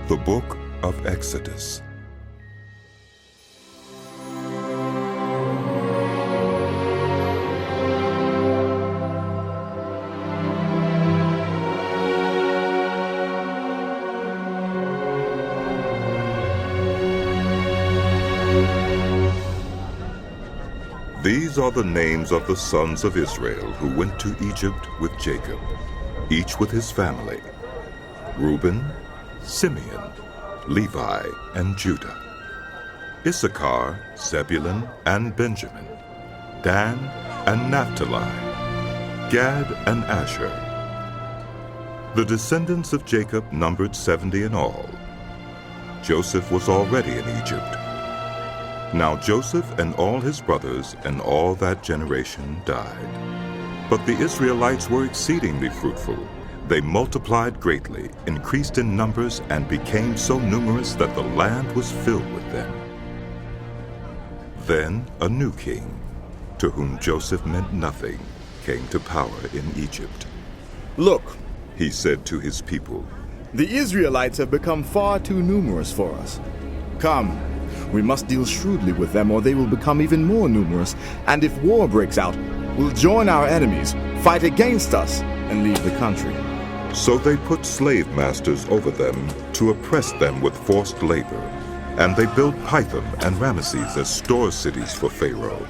The Book of Exodus. These are the names of the sons of Israel who went to Egypt with Jacob, each with his family: Reuben, Simeon, Levi, and Judah; Issachar, Zebulun, and Benjamin; Dan and Naphtali; Gad and Asher. The descendants of Jacob numbered 70 in all. Joseph was already in Egypt. Now Joseph and all his brothers and all that generation died. But the Israelites were exceedingly fruitful. They multiplied greatly, increased in numbers, and became so numerous that the land was filled with them. Then a new king, to whom Joseph meant nothing, came to power in Egypt. "Look," he said to his people, "the Israelites have become far too numerous for us. Come, we must deal shrewdly with them, or they will become even more numerous, and if war breaks out, we'll join our enemies, fight against us, and leave the country." So they put slave masters over them to oppress them with forced labor, and they built Pithom and Ramesses as store cities for Pharaoh.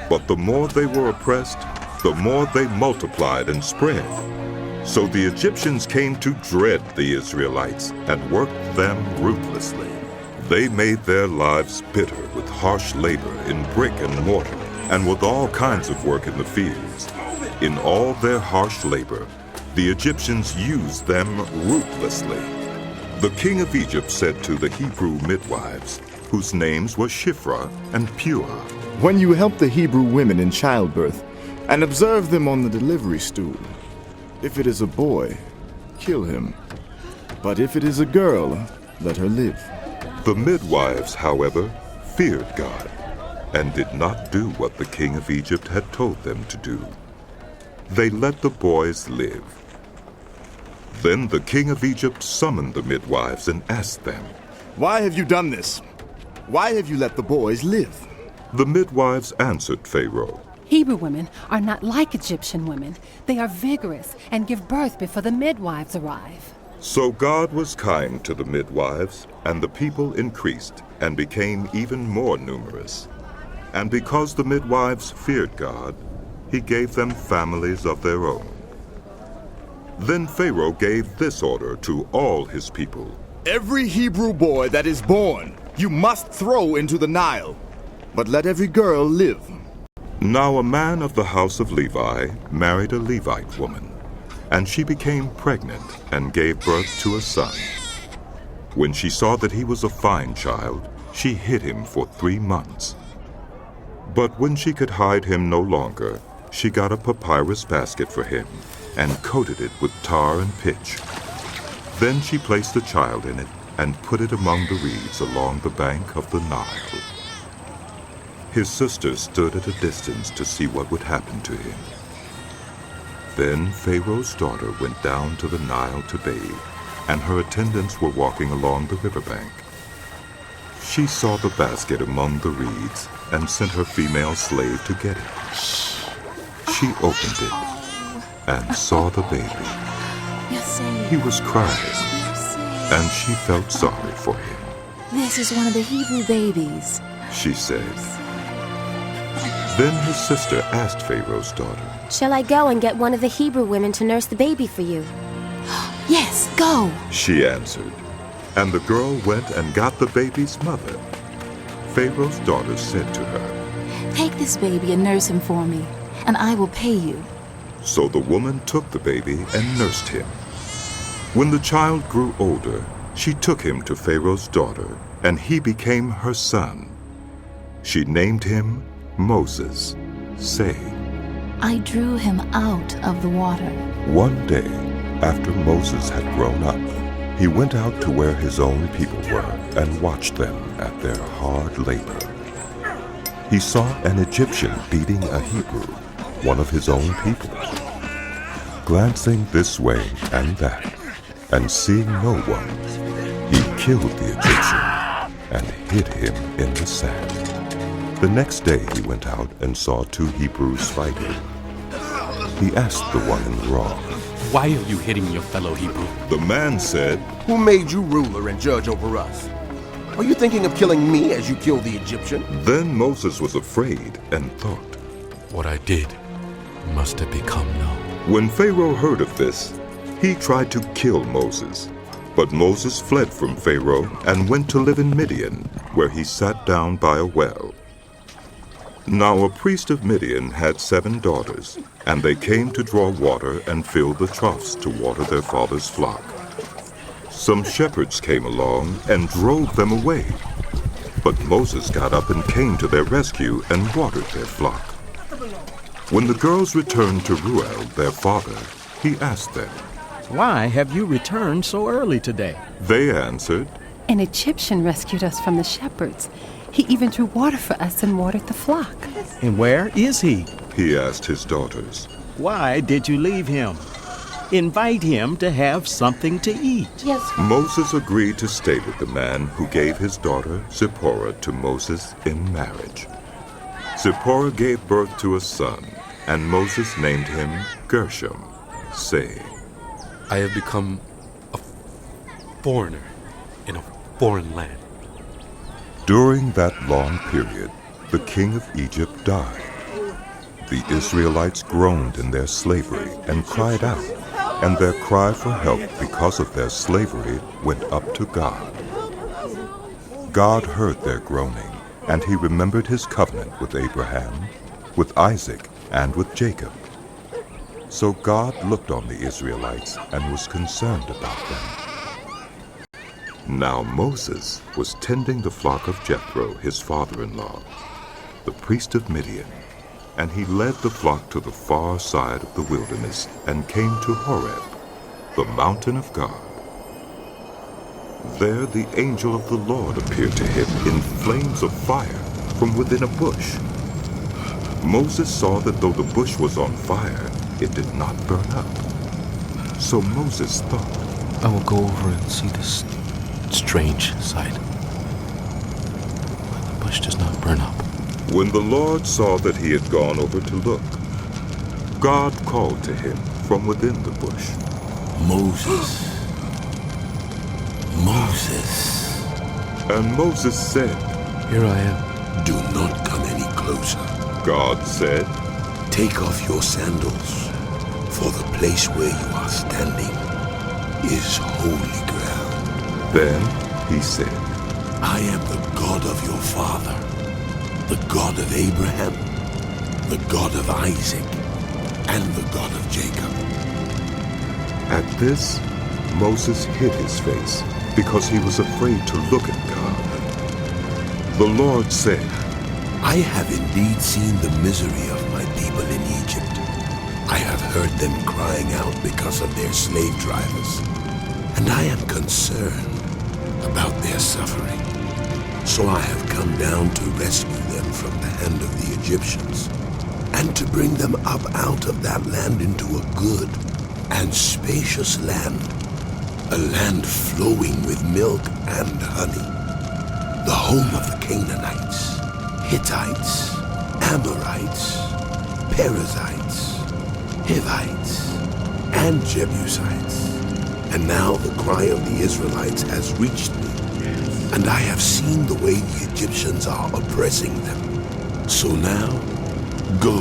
But the more they were oppressed, the more they multiplied and spread. So the Egyptians came to dread the Israelites and worked them ruthlessly. They made their lives bitter with harsh labor in brick and mortar, and with all kinds of work in the fields. In all their harsh labor, the Egyptians used them ruthlessly. The king of Egypt said to the Hebrew midwives, whose names were Shiphrah and Puah, "When you help the Hebrew women in childbirth, and observe them on the delivery stool, if it is a boy, kill him. But if it is a girl, let her live." The midwives, however, feared God and did not do what the king of Egypt had told them to do. They let the boys live. Then the king of Egypt summoned the midwives and asked them, "Why have you done this? Why have you let the boys live?" The midwives answered Pharaoh, "Hebrew women are not like Egyptian women. They are vigorous and give birth before the midwives arrive." So God was kind to the midwives, and the people increased and became even more numerous. And because the midwives feared God, he gave them families of their own. Then Pharaoh gave this order to all his people: "Every Hebrew boy that is born, you must throw into the Nile, but let every girl live." Now a man of the house of Levi married a Levite woman, and she became pregnant and gave birth to a son. When she saw that he was a fine child, she hid him for 3 months. But when she could hide him no longer, she got a papyrus basket for him and coated it with tar and pitch. Then she placed the child in it and put it among the reeds along the bank of the Nile. His sister stood at a distance to see what would happen to him. Then Pharaoh's daughter went down to the Nile to bathe, and her attendants were walking along the riverbank. She saw the basket among the reeds and sent her female slave to get it. She opened it and saw the baby. He was crying, and she felt sorry for him. "This is one of the Hebrew babies," she said. Then his sister asked Pharaoh's daughter, "Shall I go and get one of the Hebrew women to nurse the baby for you?" "Yes, go." she answered. And the girl went and got the baby's mother. Pharaoh's daughter said to her, "Take this baby and nurse him for me, and I will pay you." So the woman took the baby and nursed him. When the child grew older, she took him to Pharaoh's daughter, and he became her son. She named him Moses, saying, "I drew him out of the water." One day, after Moses had grown up, he went out to where his own people were and watched them at their hard labor. He saw an Egyptian beating a Hebrew, one of his own people. Glancing this way and that, and seeing no one, he killed the Egyptian and hid him in the sand. The next day he went out and saw two Hebrews fighting. He asked the one in the wrong, "Why are you hitting your fellow Hebrew?" The man said, "Who made you ruler and judge over us? Are you thinking of killing me as you killed the Egyptian?" Then Moses was afraid and thought, What I did must have become known. When Pharaoh heard of this, he tried to kill Moses. But Moses fled from Pharaoh and went to live in Midian, where he sat down by a well. Now a priest of Midian had 7 daughters, and they came to draw water and fill the troughs to water their father's flock. Some shepherds came along and drove them away. But Moses got up and came to their rescue and watered their flock. When the girls returned to Reuel, their father, he asked them, "Why have you returned so early today?" They answered, An Egyptian rescued us from the shepherds. He even drew water for us and watered the flock. "And where is he? he asked his daughters. Why did you leave him? Invite him to have something to eat." Yes. Moses agreed to stay with the man who gave his daughter Zipporah to Moses in marriage. Zipporah gave birth to a son, and Moses named him Gershom, saying, I have become a foreigner in a foreign land. During that long period, the king of Egypt died. The Israelites groaned in their slavery and cried out, and their cry for help because of their slavery went up to God. God heard their groaning, and he remembered his covenant with Abraham, with Isaac, and with Jacob. So God looked on the Israelites and was concerned about them. Now Moses was tending the flock of Jethro, his father-in-law, the priest of Midian, and he led the flock to the far side of the wilderness and came to Horeb, the mountain of God. There the angel of the Lord appeared to him in flames of fire from within a bush. Moses saw that though the bush was on fire, it did not burn up. So Moses thought, I will go over and see this strange sight. But the bush does not burn up. When the Lord saw that he had gone over to look, God called to him from within the bush. "Moses, Moses." And Moses said, Here I am. "Do not come any closer. God said, Take off your sandals, for the place where you are standing is holy ground. Then he said, I am the God of your father, the God of Abraham, the God of Isaac, and the God of Jacob." At this, Moses hid his face because he was afraid to look at God. The Lord said, I have indeed seen the misery of my people in Egypt. I have heard them crying out because of their slave drivers, and I am concerned about their suffering. So I have come down to rescue them from the hand of the Egyptians, and to bring them up out of that land into a good and spacious land, a land flowing with milk and honey, the home of the Canaanites, Hittites, Amorites, Perizzites, Hivites, and Jebusites. And now the cry of the Israelites has reached me, and I have seen the way the Egyptians are oppressing them. So now, go.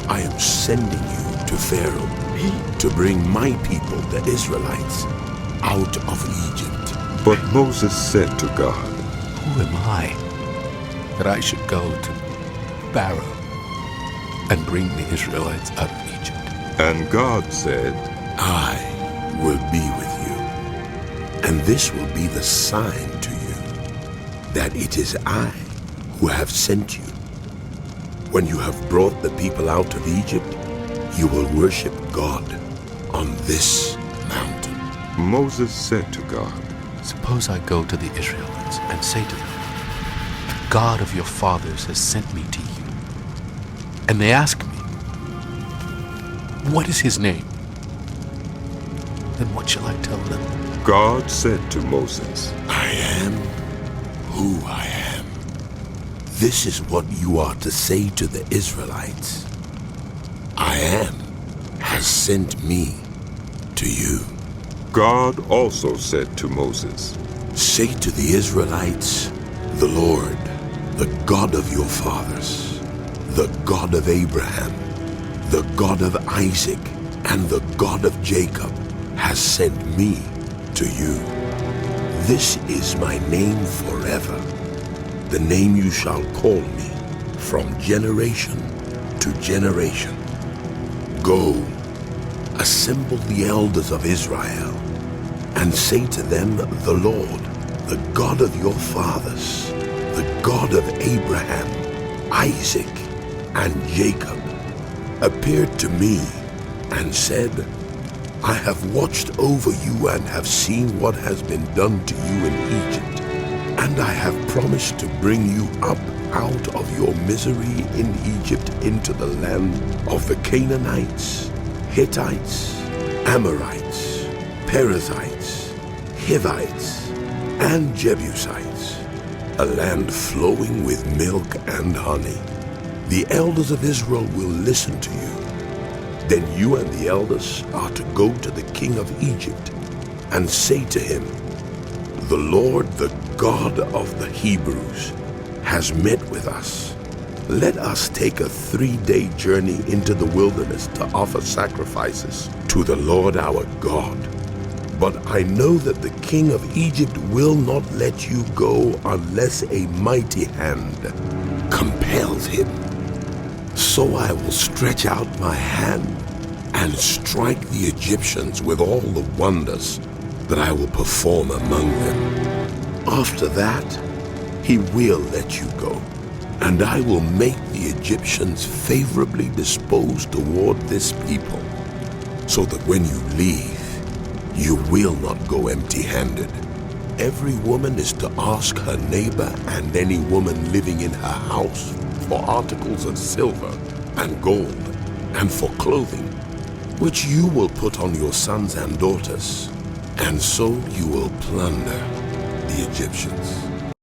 I am sending you to Pharaoh to bring my people, the Israelites, out of Egypt. But Moses said to God, Who am I that I should go to Pharaoh and bring the Israelites out of Egypt? And God said, I will be with you, and this will be the sign to you that it is I who have sent you. When you have brought the people out of Egypt, you will worship God on this mountain. Moses said to God, Suppose I go to the Israelites and say to them, The God of your fathers has sent me to you. And they ask me, What is his name? Then what shall I tell them? God said to Moses, I am who I am. This is what you are to say to the Israelites. I am has sent me to you. God also said to Moses, Say to the Israelites, the Lord, the God of your fathers, the God of Abraham, the God of Isaac, and the God of Jacob, has sent me to you. This is my name forever, the name you shall call me from generation to generation. Go, assemble the elders of Israel, and say to them, the Lord, the God of your fathers, the God of Abraham, Isaac, and Jacob, appeared to me and said, I have watched over you and have seen what has been done to you in Egypt, and I have promised to bring you up out of your misery in Egypt into the land of the Canaanites, Hittites, Amorites, Perizzites, Hivites, and Jebusites, a land flowing with milk and honey. The elders of Israel will listen to you. Then you and the elders are to go to the king of Egypt and say to him, the Lord, the God of the Hebrews, has met with us. Let us take a 3-day journey into the wilderness to offer sacrifices to the Lord our God. But I know that the king of Egypt will not let you go unless a mighty hand compels him. So I will stretch out my hand and strike the Egyptians with all the wonders that I will perform among them. After that, he will let you go, and I will make the Egyptians favorably disposed toward this people, so that when you leave, you will not go empty-handed. Every woman is to ask her neighbor and any woman living in her house for articles of silver and gold and for clothing, which you will put on your sons and daughters, and so you will plunder the Egyptians.